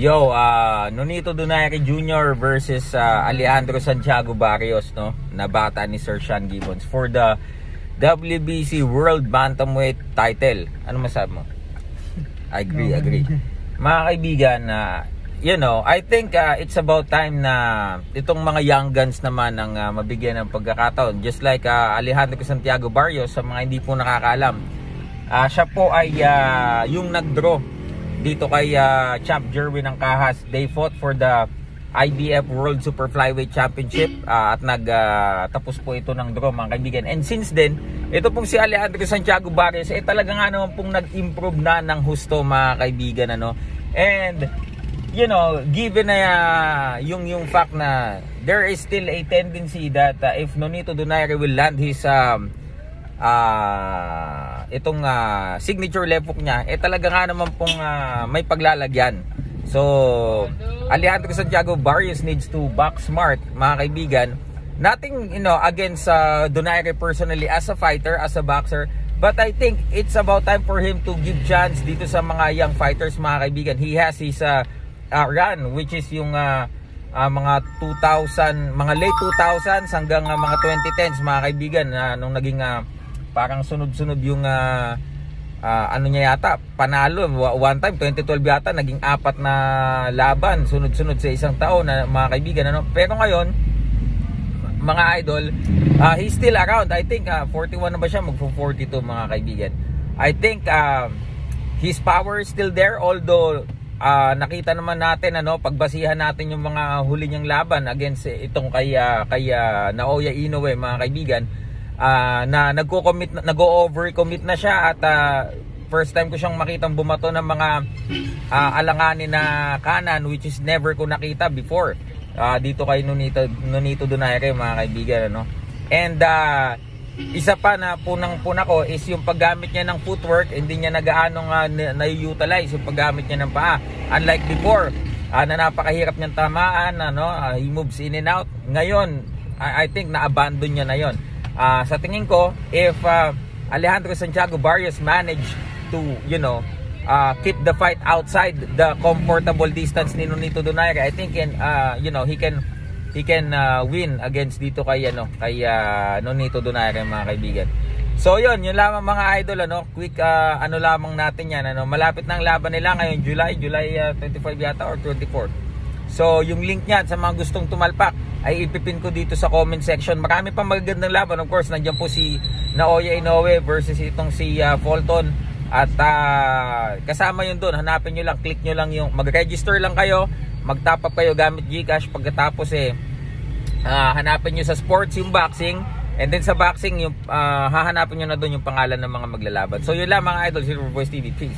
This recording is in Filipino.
Yo, Nonito Donaire Jr. versus Alejandro Santiago Barrios, no? Na bata ni Sir Sean Gibbons for the WBC World Bantamweight title. Ano masabi mo? I agree. Mga kaibigan, you know, I think it's about time na itong mga young guns naman ang mabigyan ng pagkakataon. Just like Alejandro Santiago Barrios, sa mga hindi po nakakaalam, siya po ay yung nag-draw dito kay Champ Jerwin ng Kahas. They fought for the IBF World Super Flyweight Championship at nagtapos po ito ng draw, mga kaibigan. And since then, ito pong si Alejandro Santiago Barrios talaga nga naman pong nag-improve na ng husto, mga kaibigan, ano. And you know, given na yung fact na there is still a tendency that if Nonito Donaire will land his itong signature left hook niya, talaga nga naman pong may paglalagyan. So Alejandro Santiago Barrios needs to box smart, mga kaibigan. Nothing, you know, against Donaire personally as a fighter, as a boxer, but I think it's about time for him to give chance dito sa mga young fighters, mga kaibigan. He has his run, which is yung mga 2000, mga late 2000s hanggang mga 2010s, mga kaibigan, nung naging parang sunod-sunod yung ano niya yata, panalo one time 2012 yata, naging 4 na laban sunod-sunod sa isang taon, na mga kaibigan, ano. Pero ngayon, mga idol, he's still around. I think 41 na ba siya, magpo-42, mga kaibigan. I think his power is still there, although nakita naman natin, ano, pagbasihan natin yung mga huli niyang laban against itong kay Naoya Inoue, mga kaibigan, na nag-overcommit na siya, at first time ko siyang makitang bumato ng mga alanganin na kanan, which is never ko nakita before dito kay Nonito Donaire, mga kaibigan, ano. And isa pa na punang-puna ko is yung paggamit niya ng footwork. Hindi niya nagaano na-utilize yung paggamit niya ng paa, unlike before na napakahirap niyang tamaan, ano. He moves in and out. Ngayon, I think na-abandon niya na yon. Sa tingin ko, if Alejandro Santiago Barrios manage to, you know, keep the fight outside the comfortable distance ni Nonito Donaire, I think you know, he can win against dito kay Nonito Donaire, mga kaibigan. So yun lamang, mga idol, ano. Quick ano lamang natin yan, ano. Malapit na ang laban nila ngayon, July 25 yata or 24. So yung link niyan sa mga gustong tumalpak ay ipipin ko dito sa comment section. Marami pang magagandang laban. Of course, nandiyan po si Naoya Inoue versus itong si Fulton. At kasama yun doon. Hanapin nyo lang, click nyo lang yung, mag-register lang kayo, mag-top up kayo gamit GCash. Pagkatapos hanapin nyo sa sports yung boxing, and then sa boxing yung hahanapin nyo na doon yung pangalan ng mga maglalaban. So yun lang, mga idol, Silver Voice TV. Peace.